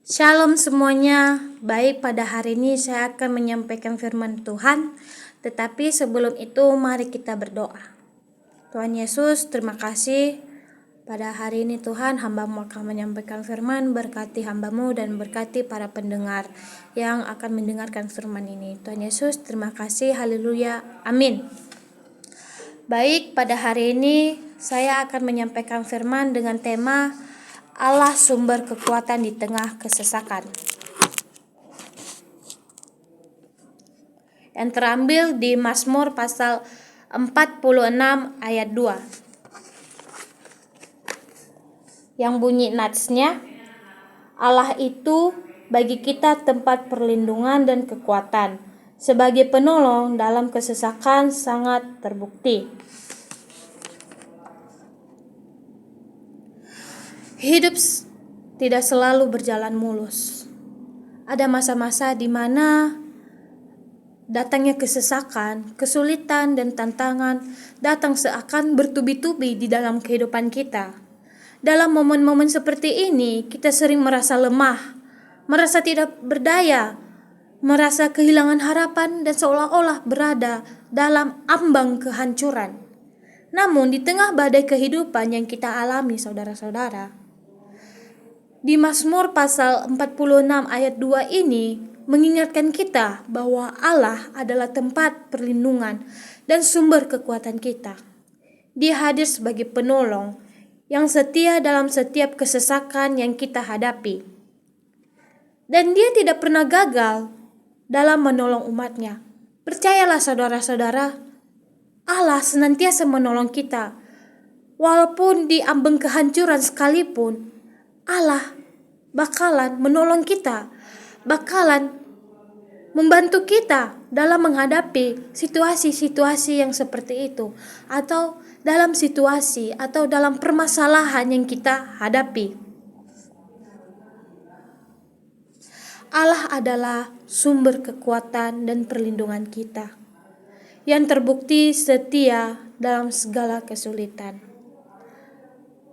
Shalom semuanya. Baik, pada hari ini saya akan menyampaikan firman Tuhan. Tetapi sebelum itu mari kita berdoa. Tuhan Yesus, terima kasih. Pada hari ini Tuhan, hamba-Mu akan menyampaikan firman, berkati hamba-Mu dan berkati para pendengar yang akan mendengarkan firman ini. Tuhan Yesus, terima kasih. Haleluya. Amin. Baik, pada hari ini saya akan menyampaikan firman dengan tema Allah sumber kekuatan di tengah kesesakan. Yang terambil di Mazmur pasal 46 ayat 2. Yang bunyi natsnya, Allah itu bagi kita tempat perlindungan dan kekuatan, sebagai penolong dalam kesesakan sangat terbukti. Hidup tidak selalu berjalan mulus. Ada masa-masa di mana datangnya kesesakan, kesulitan, dan tantangan datang seakan bertubi-tubi di dalam kehidupan kita. Dalam momen-momen seperti ini, kita sering merasa lemah, merasa tidak berdaya, merasa kehilangan harapan dan seolah-olah berada dalam ambang kehancuran. Namun di tengah badai kehidupan yang kita alami, saudara-saudara, di Mazmur pasal 46 ayat 2 ini mengingatkan kita bahwa Allah adalah tempat perlindungan dan sumber kekuatan kita. Dia hadir sebagai penolong yang setia dalam setiap kesesakan yang kita hadapi. Dan dia tidak pernah gagal dalam menolong umatnya. Percayalah saudara-saudara, Allah senantiasa menolong kita. Walaupun di ambang kehancuran sekalipun, Allah bakalan menolong kita, bakalan membantu kita dalam menghadapi situasi-situasi yang seperti itu, atau dalam situasi atau dalam permasalahan yang kita hadapi. Allah adalah sumber kekuatan dan perlindungan kita, yang terbukti setia dalam segala kesulitan.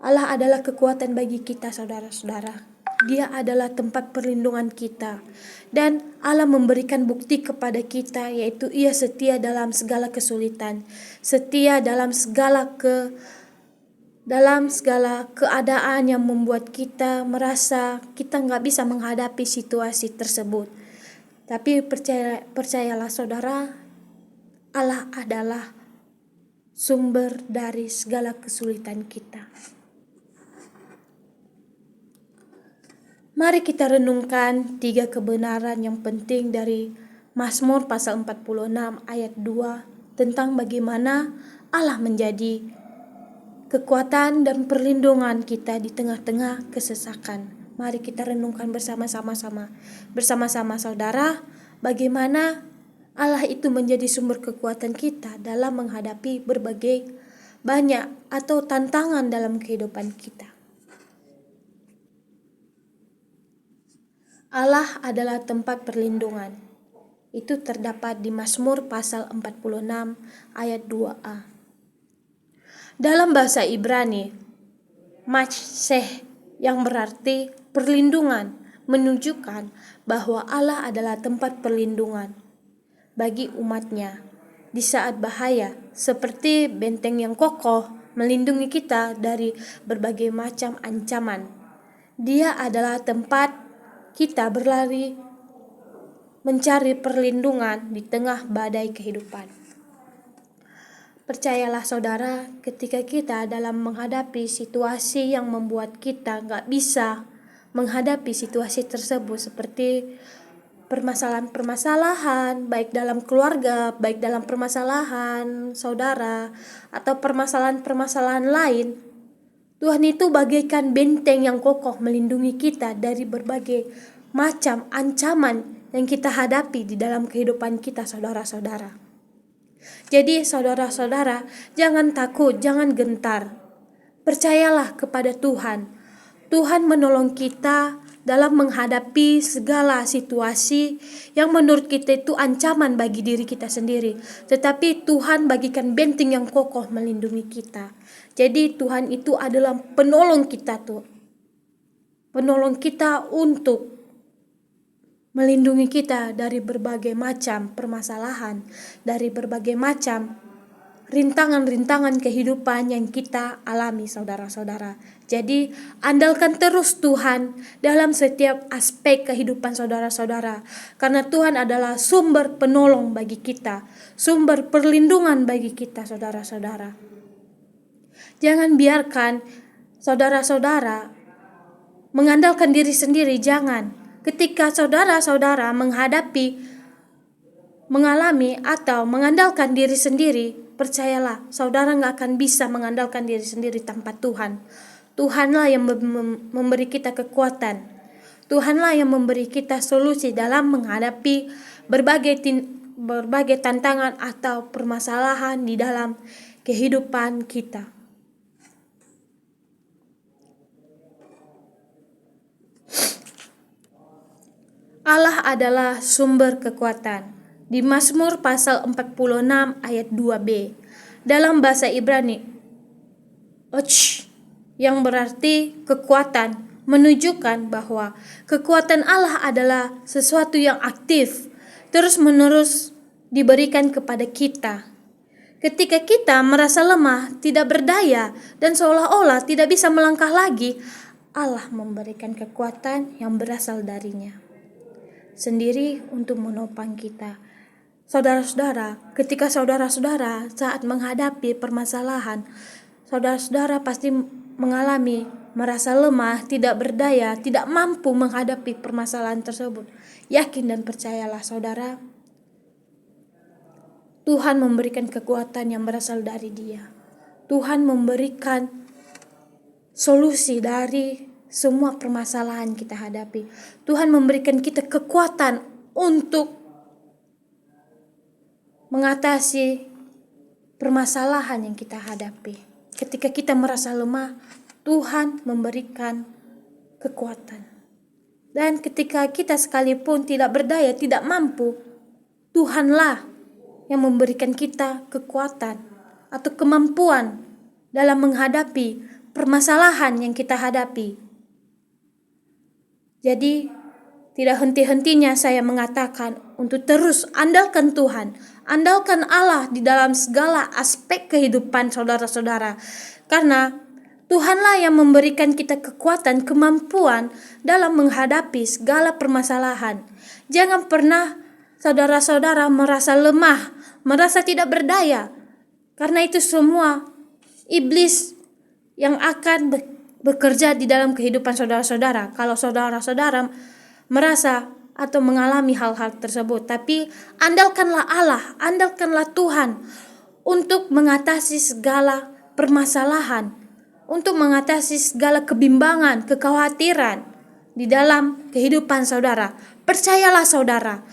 Allah adalah kekuatan bagi kita, saudara-saudara. Dia adalah tempat perlindungan kita, dan Allah memberikan bukti kepada kita, yaitu Ia setia dalam segala kesulitan, setia dalam segala keadaan yang membuat kita merasa kita nggak bisa menghadapi situasi tersebut. Tapi percayalah saudara, Allah adalah sumber dari segala kesulitan kita. Mari kita renungkan 3 kebenaran yang penting dari Mazmur pasal 46 ayat 2 tentang bagaimana Allah menjadi kekuatan dan perlindungan kita di tengah-tengah kesesakan. Mari kita renungkan bersama-sama saudara, bagaimana Allah itu menjadi sumber kekuatan kita dalam menghadapi berbagai banyak atau tantangan dalam kehidupan kita. Allah adalah tempat perlindungan. Itu terdapat di Mazmur pasal 46 ayat 2a. Dalam bahasa Ibrani, Mashseh yang berarti perlindungan menunjukkan bahwa Allah adalah tempat perlindungan bagi umatnya di saat bahaya, seperti benteng yang kokoh melindungi kita dari berbagai macam ancaman. Dia adalah tempat kita berlari mencari perlindungan di tengah badai kehidupan. Percayalah saudara, ketika kita dalam menghadapi situasi yang membuat kita gak bisa menghadapi situasi tersebut, seperti permasalahan-permasalahan baik dalam keluarga, baik dalam permasalahan saudara, atau permasalahan-permasalahan lain, Tuhan itu bagaikan benteng yang kokoh melindungi kita dari berbagai macam ancaman yang kita hadapi di dalam kehidupan kita, saudara-saudara. Jadi saudara-saudara, jangan takut, jangan gentar. Percayalah kepada Tuhan. Tuhan menolong kita dalam menghadapi segala situasi yang menurut kita itu ancaman bagi diri kita sendiri. Tetapi Tuhan bagikan benteng yang kokoh melindungi kita. Jadi Tuhan itu adalah penolong kita tuh. Penolong kita untuk melindungi kita dari berbagai macam permasalahan, dari berbagai macam rintangan-rintangan kehidupan yang kita alami, saudara-saudara. Jadi, andalkan terus Tuhan dalam setiap aspek kehidupan saudara-saudara, karena Tuhan adalah sumber penolong bagi kita, sumber perlindungan bagi kita, saudara-saudara. Jangan biarkan saudara-saudara mengandalkan diri sendiri, jangan. Ketika saudara-saudara mengalami atau mengandalkan diri sendiri, percayalah, saudara gak akan bisa mengandalkan diri sendiri tanpa Tuhan. Tuhanlah yang memberi kita kekuatan. Tuhanlah yang memberi kita solusi dalam menghadapi berbagai tantangan atau permasalahan di dalam kehidupan kita. Allah adalah sumber kekuatan. Di Mazmur pasal 46 ayat 2b, dalam bahasa Ibrani, yang berarti kekuatan, menunjukkan bahwa kekuatan Allah adalah sesuatu yang aktif, terus-menerus diberikan kepada kita. Ketika kita merasa lemah, tidak berdaya, dan seolah-olah tidak bisa melangkah lagi, Allah memberikan kekuatan yang berasal darinya sendiri untuk menopang kita. Saudara-saudara, ketika saudara-saudara saat menghadapi permasalahan, saudara-saudara pasti merasa lemah, tidak berdaya, tidak mampu menghadapi permasalahan tersebut. Yakin dan percayalah saudara, Tuhan memberikan kekuatan yang berasal dari Dia. Tuhan memberikan solusi dari semua permasalahan kita hadapi. Tuhan memberikan kita kekuatan untuk mengatasi permasalahan yang kita hadapi. Ketika kita merasa lemah, Tuhan memberikan kekuatan. Dan ketika kita sekalipun tidak berdaya, tidak mampu, Tuhanlah yang memberikan kita kekuatan atau kemampuan dalam menghadapi permasalahan yang kita hadapi. Jadi, tidak henti-hentinya saya mengatakan untuk terus andalkan Tuhan, andalkan Allah di dalam segala aspek kehidupan saudara-saudara. Karena Tuhanlah yang memberikan kita kekuatan, kemampuan dalam menghadapi segala permasalahan. Jangan pernah saudara-saudara merasa lemah, merasa tidak berdaya. Karena itu semua iblis yang akan bekerja di dalam kehidupan saudara-saudara. Kalau saudara-saudara merasa atau mengalami hal-hal tersebut, tapi andalkanlah Allah, andalkanlah Tuhan untuk mengatasi segala permasalahan, untuk mengatasi segala kebimbangan, kekhawatiran di dalam kehidupan saudara. Percayalah saudara,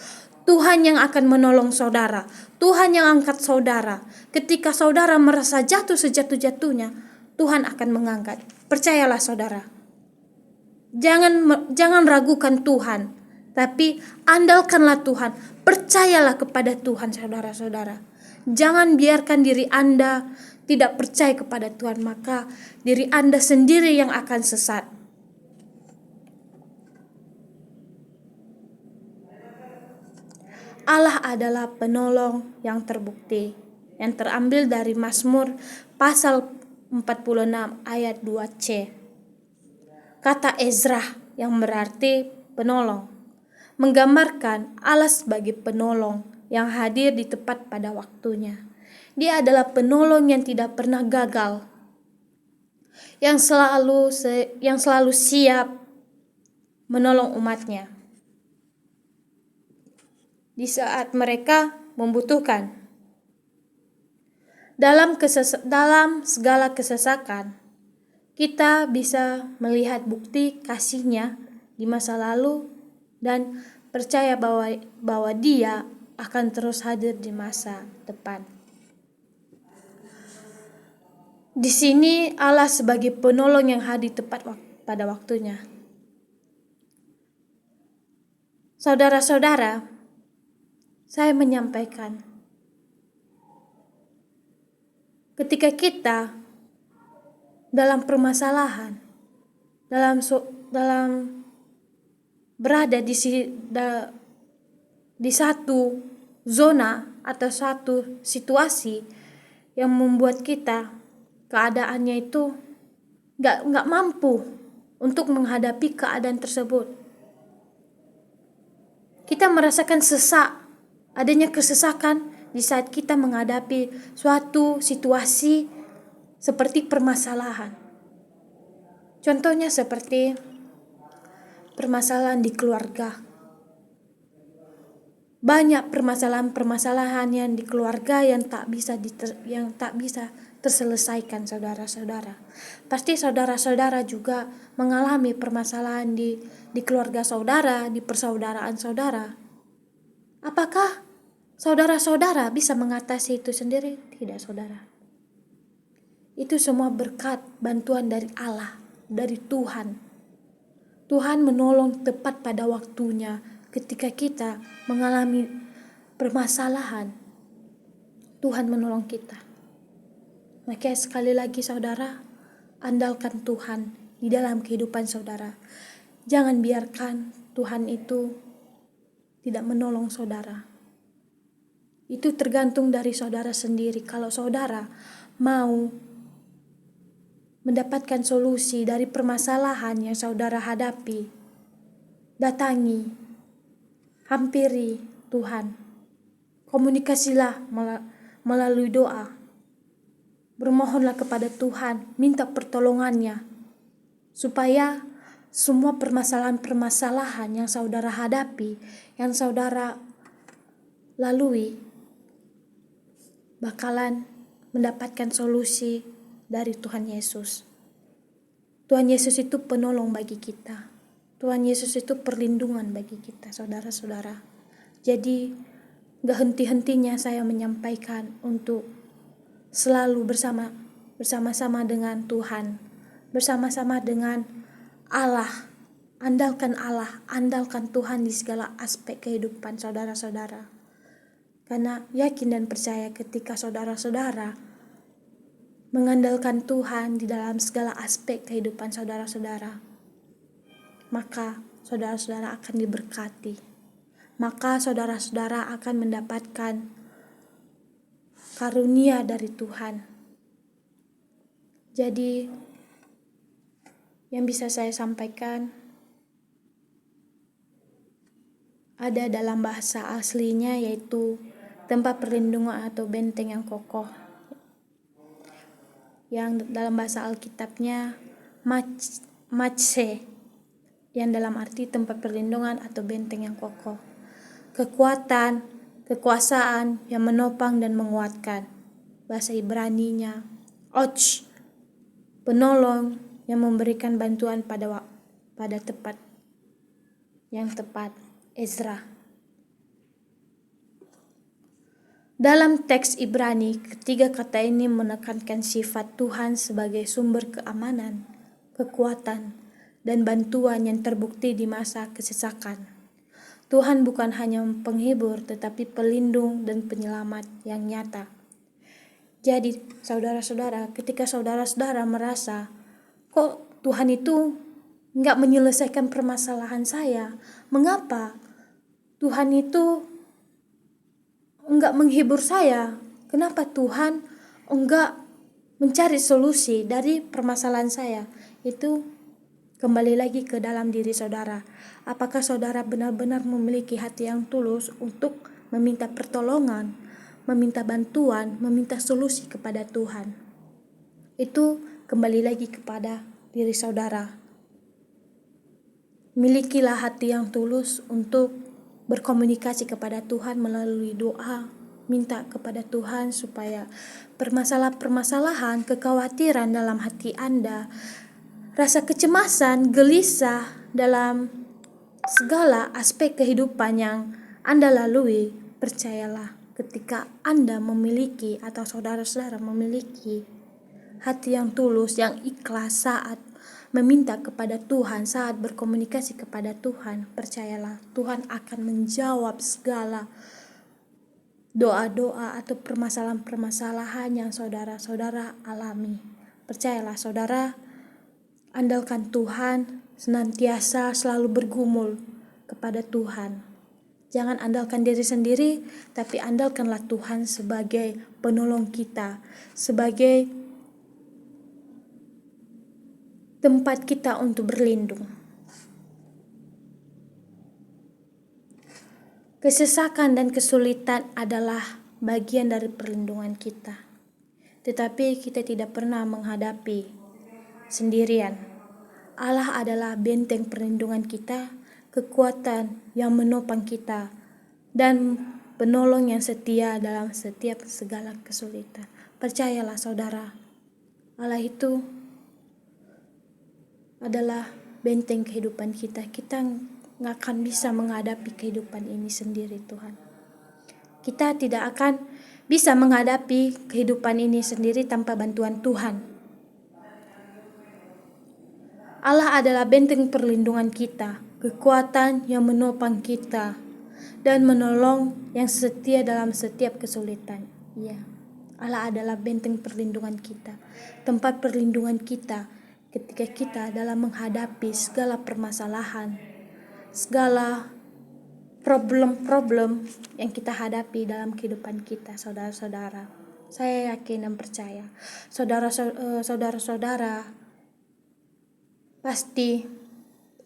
Tuhan yang akan menolong saudara, Tuhan yang angkat saudara. Ketika saudara merasa jatuh sejatuh-jatuhnya, Tuhan akan mengangkat. Percayalah saudara. Jangan ragukan Tuhan, tapi andalkanlah Tuhan. Percayalah kepada Tuhan, saudara-saudara. Jangan biarkan diri Anda tidak percaya kepada Tuhan, maka diri Anda sendiri yang akan sesat. Allah adalah penolong yang terbukti, yang terambil dari Mazmur pasal 46 ayat 2c. Kata Ezra yang berarti penolong, menggambarkan Allah sebagai penolong yang hadir di tepat pada waktunya. Dia adalah penolong yang tidak pernah gagal, yang selalu siap menolong umatnya di saat mereka membutuhkan. Dalam segala kesesakan, kita bisa melihat bukti kasih-Nya di masa lalu dan percaya bahwa Dia akan terus hadir di masa depan. Di sini Allah sebagai penolong yang hadir tepat pada waktunya. Saudara-saudara, saya menyampaikan, ketika kita dalam permasalahan, dalam berada di satu zona atau satu situasi yang membuat kita keadaannya itu nggak mampu untuk menghadapi keadaan tersebut. Kita merasakan adanya kesesakan di saat kita menghadapi suatu situasi seperti permasalahan. Contohnya seperti permasalahan di keluarga. Banyak permasalahan-permasalahan yang di keluarga yang tak bisa terselesaikan, saudara-saudara. Pasti saudara-saudara juga mengalami permasalahan di keluarga saudara, di persaudaraan saudara. Apakah saudara-saudara bisa mengatasi itu sendiri? Tidak, saudara. Itu semua berkat bantuan dari Allah, dari Tuhan. Tuhan menolong tepat pada waktunya ketika kita mengalami permasalahan. Tuhan menolong kita. Maka sekali lagi saudara, andalkan Tuhan di dalam kehidupan saudara. Jangan biarkan Tuhan itu tidak menolong saudara. Itu tergantung dari saudara sendiri. Kalau saudara mau mendapatkan solusi dari permasalahan yang saudara hadapi, datangi, hampiri Tuhan. Komunikasilah melalui doa. Bermohonlah kepada Tuhan, minta pertolongannya, supaya semua permasalahan-permasalahan yang saudara hadapi, yang saudara lalui, bakalan mendapatkan solusi dari Tuhan Yesus. Tuhan Yesus itu penolong bagi kita. Tuhan Yesus itu perlindungan bagi kita, saudara-saudara. Jadi, gak henti-hentinya saya menyampaikan untuk selalu bersama-sama dengan Tuhan, bersama-sama dengan Allah. Andalkan Tuhan di segala aspek kehidupan saudara-saudara. Karena yakin dan percaya ketika saudara-saudara mengandalkan Tuhan di dalam segala aspek kehidupan saudara-saudara, maka saudara-saudara akan diberkati. Maka saudara-saudara akan mendapatkan karunia dari Tuhan. Jadi, yang bisa saya sampaikan ada dalam bahasa aslinya, yaitu tempat perlindungan atau benteng yang kokoh. Yang dalam bahasa Alkitabnya Matshe, yang dalam arti tempat perlindungan atau benteng yang kokoh. Kekuatan, kekuasaan yang menopang dan menguatkan. Bahasa Ibraninya Och, penolong yang memberikan bantuan pada tepat. Yang tepat, Ezra. Dalam teks Ibrani, ketiga kata ini menekankan sifat Tuhan sebagai sumber keamanan, kekuatan, dan bantuan yang terbukti di masa kesesakan. Tuhan bukan hanya penghibur, tetapi pelindung dan penyelamat yang nyata. Jadi, saudara-saudara, ketika saudara-saudara merasa, kok Tuhan itu nggak menyelesaikan permasalahan saya? Mengapa Tuhan itu enggak menghibur saya? Kenapa Tuhan enggak mencari solusi dari permasalahan saya? Itu kembali lagi ke dalam diri saudara. Apakah saudara benar-benar memiliki hati yang tulus untuk meminta pertolongan, meminta bantuan, meminta solusi kepada Tuhan? Itu kembali lagi kepada diri saudara. Milikilah hati yang tulus untuk berkomunikasi kepada Tuhan melalui doa, minta kepada Tuhan supaya permasalahan, kekhawatiran dalam hati Anda, rasa kecemasan, gelisah dalam segala aspek kehidupan yang Anda lalui, percayalah ketika Anda memiliki atau saudara-saudara memiliki hati yang tulus, yang ikhlas saat meminta kepada Tuhan, saat berkomunikasi kepada Tuhan, percayalah Tuhan akan menjawab segala doa-doa atau permasalahan-permasalahan yang saudara-saudara alami. Percayalah saudara, andalkan Tuhan, senantiasa selalu bergumul kepada Tuhan. Jangan andalkan diri sendiri, tapi andalkanlah Tuhan sebagai penolong kita, sebagai tempat kita untuk berlindung. Kesesakan dan kesulitan adalah bagian dari perlindungan kita. Tetapi kita tidak pernah menghadapi sendirian. Allah adalah benteng perlindungan kita, kekuatan yang menopang kita, dan penolong yang setia dalam setiap segala kesulitan. Percayalah saudara, Allah itu adalah benteng kehidupan kita. Kita nggak akan bisa menghadapi kehidupan ini sendiri, Tuhan. Kita tidak akan bisa menghadapi kehidupan ini sendiri tanpa bantuan Tuhan. Allah adalah benteng perlindungan kita, kekuatan yang menopang kita, dan menolong yang setia dalam setiap kesulitan. Ya, Allah adalah benteng perlindungan kita, tempat perlindungan kita ketika kita dalam menghadapi segala permasalahan, segala problem-problem yang kita hadapi dalam kehidupan kita, saudara-saudara. Saya yakin dan percaya, saudara-saudara pasti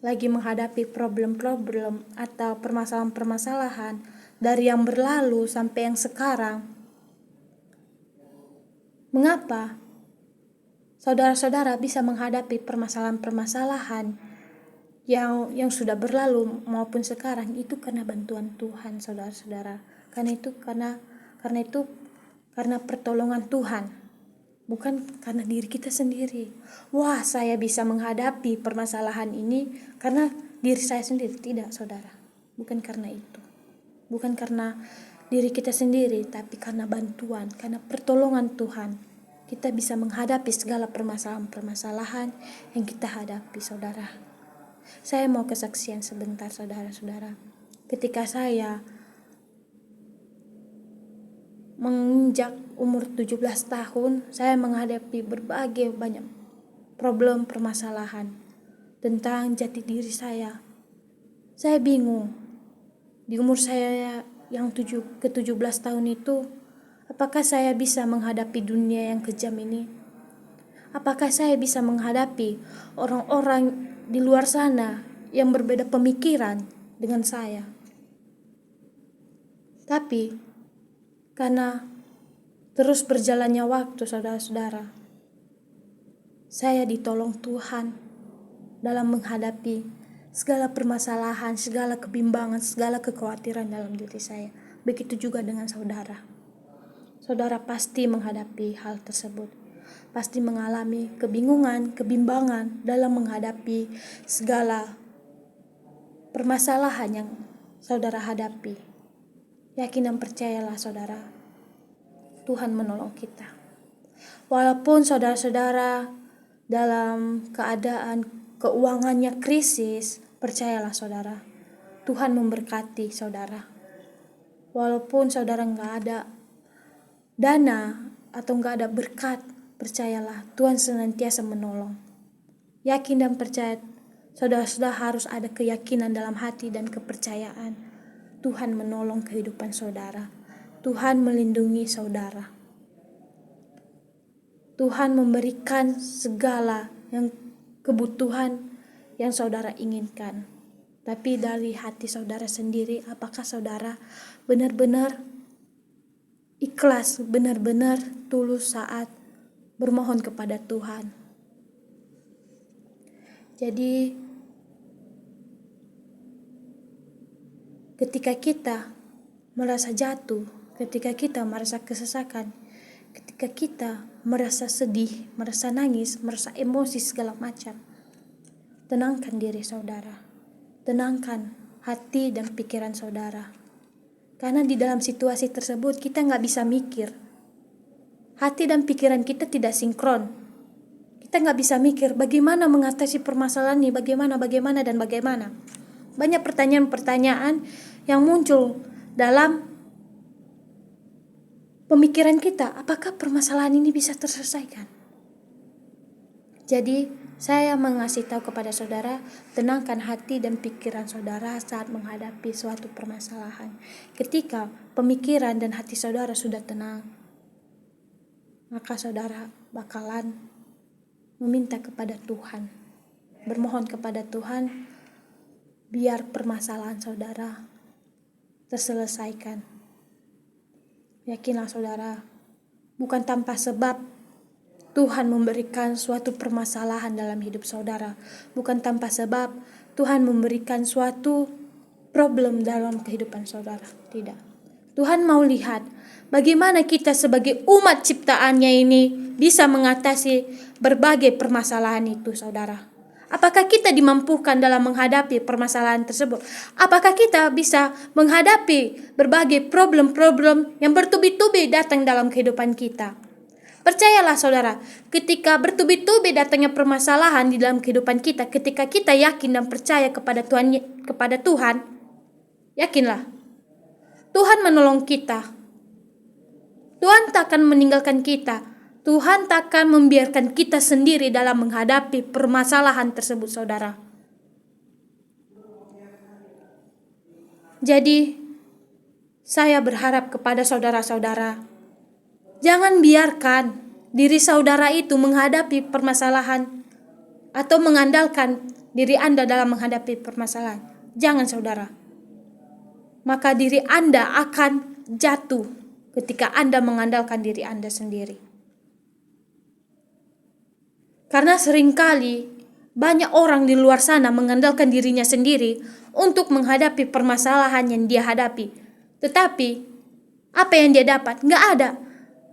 lagi menghadapi problem-problem atau permasalahan-permasalahan dari yang berlalu sampai yang sekarang. Mengapa saudara-saudara bisa menghadapi permasalahan-permasalahan yang sudah berlalu maupun sekarang? Itu karena bantuan Tuhan, saudara-saudara. Karena pertolongan Tuhan. Bukan karena diri kita sendiri. Wah, saya bisa menghadapi permasalahan ini karena diri saya sendiri. Tidak, saudara. Bukan karena itu. Bukan karena diri kita sendiri, tapi karena bantuan, karena pertolongan Tuhan. Kita bisa menghadapi segala permasalahan-permasalahan yang kita hadapi, saudara. Saya mau kesaksian sebentar, saudara-saudara. Ketika saya menginjak umur 17 tahun, saya menghadapi berbagai banyak problem permasalahan tentang jati diri saya. Saya bingung. Di umur saya yang ke-17 tahun itu, apakah saya bisa menghadapi dunia yang kejam ini? Apakah saya bisa menghadapi orang-orang di luar sana yang berbeda pemikiran dengan saya? Tapi karena terus berjalannya waktu, saudara-saudara, saya ditolong Tuhan dalam menghadapi segala permasalahan, segala kebimbangan, segala kekhawatiran dalam diri saya. Begitu juga dengan saudara. Saudara pasti menghadapi hal tersebut. Pasti mengalami kebingungan, kebimbangan dalam menghadapi segala permasalahan yang saudara hadapi. Yakin dan percayalah saudara, Tuhan menolong kita. Walaupun saudara-saudara dalam keadaan keuangannya krisis, percayalah saudara, Tuhan memberkati saudara. Walaupun saudara nggak ada dana atau nggak ada berkat, percayalah Tuhan senantiasa menolong. Yakin dan percaya, saudara-saudara harus ada keyakinan dalam hati dan kepercayaan. Tuhan menolong kehidupan saudara. Tuhan melindungi saudara. Tuhan memberikan segala yang kebutuhan yang saudara inginkan. Tapi dari hati saudara sendiri, apakah saudara benar-benar ikhlas, benar-benar tulus saat bermohon kepada Tuhan? Jadi ketika kita merasa jatuh, ketika kita merasa kesesakan, ketika kita merasa sedih, merasa nangis, merasa emosi segala macam, tenangkan diri saudara, tenangkan hati dan pikiran saudara. Karena di dalam situasi tersebut kita nggak bisa mikir. Hati dan pikiran kita tidak sinkron. Kita nggak bisa mikir bagaimana mengatasi permasalahan ini, bagaimana. Banyak pertanyaan-pertanyaan yang muncul dalam pemikiran kita. Apakah permasalahan ini bisa terselesaikan? Jadi Saya mengasih tahu kepada saudara, tenangkan hati dan pikiran saudara saat menghadapi suatu permasalahan. Ketika pemikiran dan hati saudara sudah tenang, maka saudara bakalan meminta kepada Tuhan, bermohon kepada Tuhan, biar permasalahan saudara terselesaikan. Yakinlah saudara, bukan tanpa sebab Tuhan memberikan suatu permasalahan dalam hidup saudara. Bukan tanpa sebab Tuhan memberikan suatu problem dalam kehidupan saudara. Tidak. Tuhan mau lihat bagaimana kita sebagai umat ciptaannya ini bisa mengatasi berbagai permasalahan itu, saudara. Apakah kita dimampukan dalam menghadapi permasalahan tersebut? Apakah kita bisa menghadapi berbagai problem-problem yang bertubi-tubi datang dalam kehidupan kita? Percayalah saudara, ketika bertubi-tubi datangnya permasalahan di dalam kehidupan kita, ketika kita yakin dan percaya kepada Tuhan, yakinlah Tuhan menolong kita. Tuhan tak akan meninggalkan kita. Tuhan tak akan membiarkan kita sendiri dalam menghadapi permasalahan tersebut, saudara. Jadi, saya berharap kepada saudara-saudara, jangan biarkan diri saudara itu menghadapi permasalahan atau mengandalkan diri Anda dalam menghadapi permasalahan. Jangan, saudara. Maka diri Anda akan jatuh ketika Anda mengandalkan diri Anda sendiri. Karena seringkali banyak orang di luar sana mengandalkan dirinya sendiri untuk menghadapi permasalahan yang dia hadapi. Tetapi apa yang dia dapat? Nggak ada.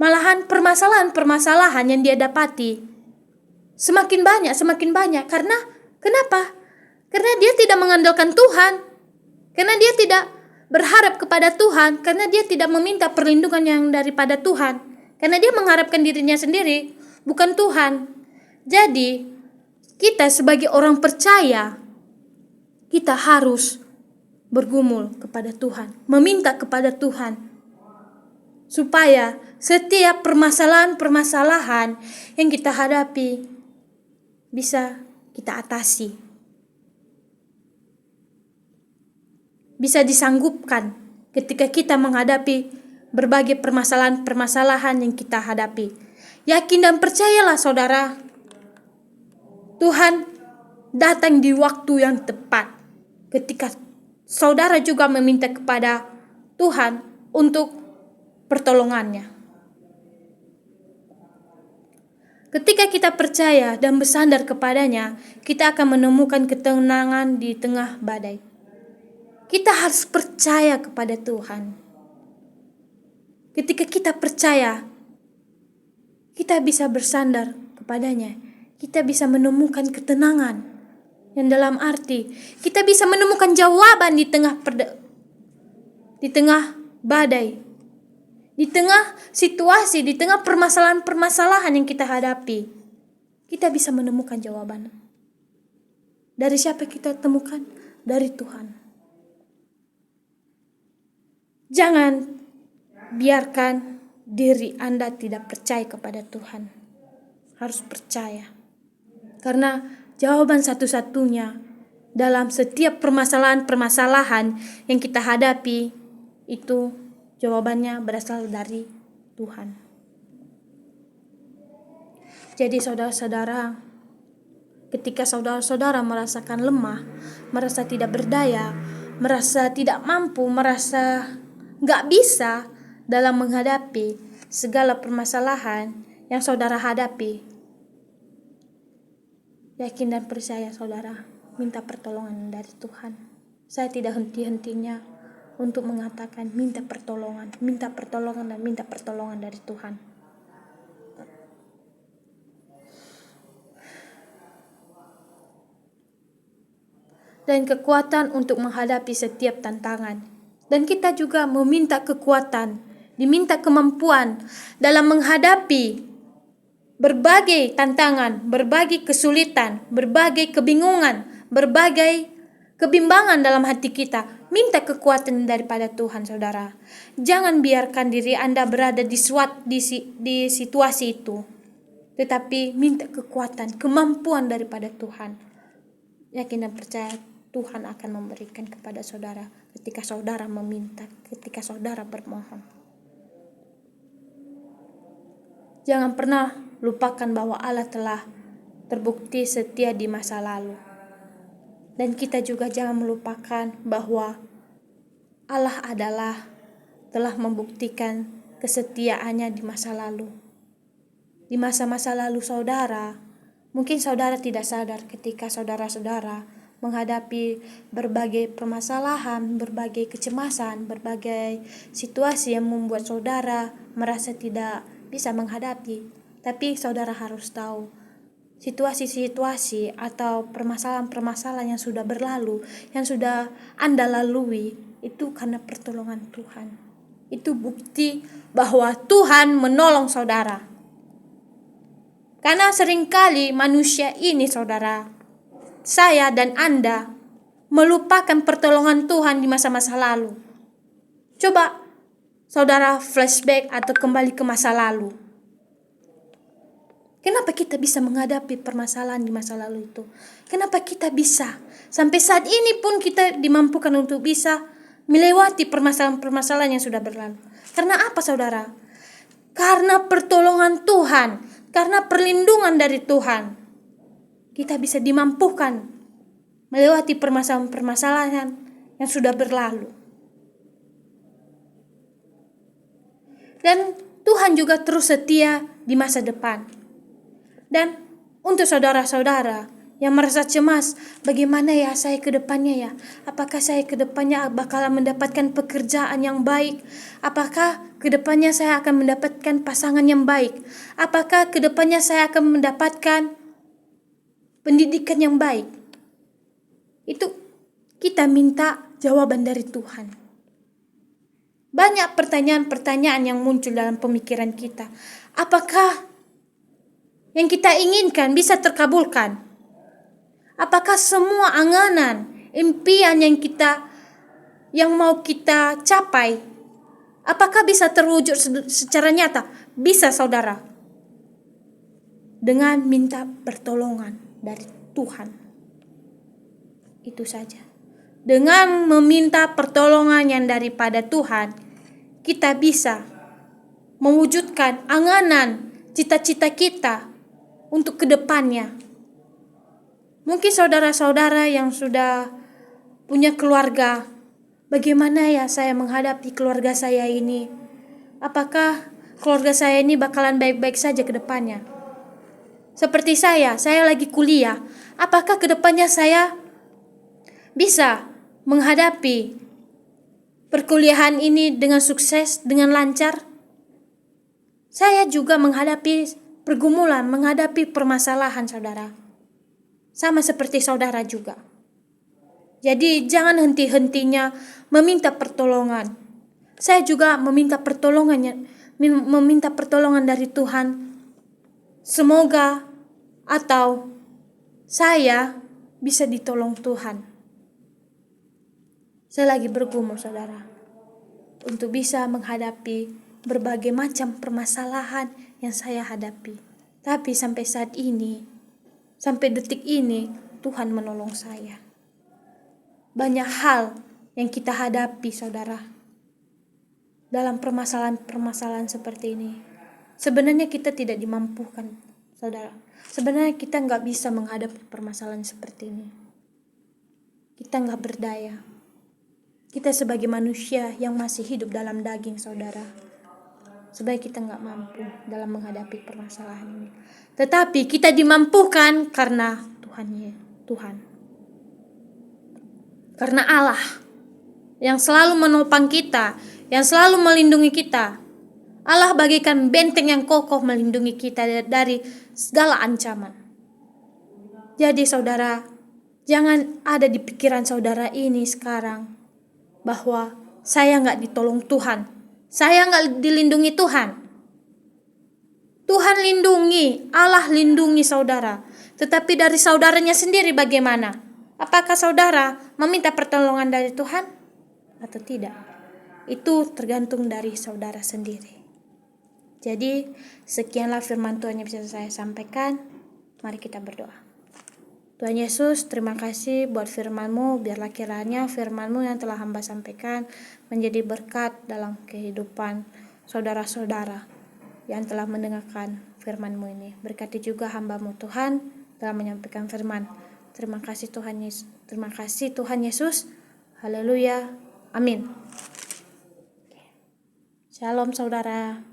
Malahan permasalahan-permasalahan yang dia dapati semakin banyak. Karena kenapa? Karena dia tidak mengandalkan Tuhan. Karena dia tidak berharap kepada Tuhan. Karena dia tidak meminta perlindungan yang daripada Tuhan. Karena dia mengharapkan dirinya sendiri, bukan Tuhan. Jadi, kita sebagai orang percaya, kita harus bergumul kepada Tuhan, meminta kepada Tuhan, supaya setiap permasalahan-permasalahan yang kita hadapi bisa kita atasi. Bisa disanggupkan ketika kita menghadapi berbagai permasalahan-permasalahan yang kita hadapi. Yakin dan percayalah saudara, Tuhan datang di waktu yang tepat ketika saudara juga meminta kepada Tuhan untuk pertolongannya. Ketika kita percaya dan bersandar kepadanya, kita akan menemukan ketenangan di tengah badai. Kita harus percaya kepada Tuhan. Ketika kita percaya, kita bisa bersandar kepadanya. Kita bisa menemukan ketenangan. Yang dalam arti, kita bisa menemukan jawaban di tengah badai. Di tengah situasi, di tengah permasalahan-permasalahan yang kita hadapi, kita bisa menemukan jawaban. Dari siapa kita temukan? Dari Tuhan. Jangan biarkan diri Anda tidak percaya kepada Tuhan. Harus percaya. Karena jawaban satu-satunya dalam setiap permasalahan-permasalahan yang kita hadapi itu jawabannya berasal dari Tuhan. Jadi saudara-saudara, ketika saudara-saudara merasakan lemah, merasa tidak berdaya, merasa tidak mampu, merasa gak bisa dalam menghadapi segala permasalahan yang saudara hadapi, yakin dan percaya saudara, minta pertolongan dari Tuhan. Saya tidak henti-hentinya untuk mengatakan minta pertolongan dari Tuhan. Dan kekuatan untuk menghadapi setiap tantangan. Dan kita juga meminta kekuatan, diminta kemampuan dalam menghadapi berbagai tantangan, berbagai kesulitan, berbagai kebingungan, berbagai kebimbangan dalam hati kita. Minta kekuatan daripada Tuhan, saudara. Jangan biarkan diri Anda berada di situasi itu. tetapi minta kekuatan, kemampuan daripada Tuhan. Yakin dan percaya Tuhan akan memberikan kepada saudara ketika saudara meminta, ketika saudara bermohon. Jangan pernah lupakan bahwa Allah telah terbukti setia di masa lalu. Dan kita juga jangan melupakan bahwa Allah telah membuktikan kesetiaannya di masa lalu. Di masa-masa lalu saudara, mungkin saudara tidak sadar ketika saudara-saudara menghadapi berbagai permasalahan, berbagai kecemasan, berbagai situasi yang membuat saudara merasa tidak bisa menghadapi. Tapi saudara harus tahu, situasi-situasi atau permasalahan-permasalahan yang sudah berlalu, yang sudah Anda lalui, itu karena pertolongan Tuhan. Itu bukti bahwa Tuhan menolong saudara. Karena seringkali manusia ini, saudara, saya dan Anda, melupakan pertolongan Tuhan di masa-masa lalu. Coba saudara flashback atau kembali ke masa lalu. Kenapa kita bisa menghadapi permasalahan di masa lalu itu? Kenapa kita bisa? Sampai saat ini pun kita dimampukan untuk bisa melewati permasalahan-permasalahan yang sudah berlalu. Karena apa, saudara? Karena pertolongan Tuhan, karena perlindungan dari Tuhan. Kita bisa dimampukan melewati permasalahan-permasalahan yang sudah berlalu. Dan Tuhan juga terus setia di masa depan. Dan untuk saudara-saudara yang merasa cemas, bagaimana ya saya ke depannya ya? Apakah saya ke depannya bakalan mendapatkan pekerjaan yang baik? Apakah ke depannya saya akan mendapatkan pasangan yang baik? Apakah ke depannya saya akan mendapatkan pendidikan yang baik? Itu kita minta jawaban dari Tuhan. Banyak pertanyaan-pertanyaan yang muncul dalam pemikiran kita. Apakah yang kita inginkan bisa terkabulkan? Apakah semua anganan, impian yang mau kita capai, apakah bisa terwujud secara nyata? Bisa, saudara. Dengan minta pertolongan dari Tuhan. Itu saja. Dengan meminta pertolongan yang daripada Tuhan, kita bisa mewujudkan anganan, cita-cita kita untuk kedepannya. Mungkin saudara-saudara yang sudah punya keluarga, bagaimana ya saya menghadapi keluarga saya ini? Apakah keluarga saya ini bakalan baik-baik saja ke depannya? Seperti saya lagi kuliah. Apakah ke depannya saya bisa menghadapi perkuliahan ini dengan sukses, dengan lancar? Saya juga menghadapi pergumulan, menghadapi permasalahan, saudara. Sama seperti saudara juga. Jadi jangan henti-hentinya meminta pertolongan. Saya juga meminta pertolongan dari Tuhan. Semoga atau saya bisa ditolong Tuhan. Saya lagi bergumul, saudara, untuk bisa menghadapi berbagai macam permasalahan yang saya hadapi. Tapi sampai saat ini, sampai detik ini, Tuhan menolong saya. Banyak hal yang kita hadapi, saudara, dalam permasalahan-permasalahan seperti ini. Sebenarnya kita tidak dimampukan, saudara. Sebenarnya kita nggak bisa menghadapi permasalahan seperti ini. Kita nggak berdaya. Kita sebagai manusia yang masih hidup dalam daging, saudara, sebaik kita nggak mampu dalam menghadapi permasalahan ini. Tetapi kita dimampukan karena Tuhan. Karena Allah yang selalu menopang kita, yang selalu melindungi kita. Allah bagaikan benteng yang kokoh melindungi kita dari segala ancaman. Jadi saudara, jangan ada di pikiran saudara ini sekarang bahwa saya nggak ditolong Tuhan. Saya nggak dilindungi Tuhan. Tuhan lindungi, Allah lindungi saudara. Tetapi dari saudaranya sendiri bagaimana? Apakah saudara meminta pertolongan dari Tuhan atau tidak? Itu tergantung dari saudara sendiri. Jadi sekianlah firman Tuhan yang bisa saya sampaikan. Mari kita berdoa. Tuhan Yesus, terima kasih buat firman-Mu. Biarlah kiranya firman-Mu yang telah hamba sampaikan menjadi berkat dalam kehidupan saudara-saudara yang telah mendengarkan firman-Mu ini. Berkati juga hamba-Mu Tuhan dalam menyampaikan firman. Terima kasih Tuhan Yesus. Terima kasih Tuhan Yesus. Haleluya. Amin. Shalom saudara.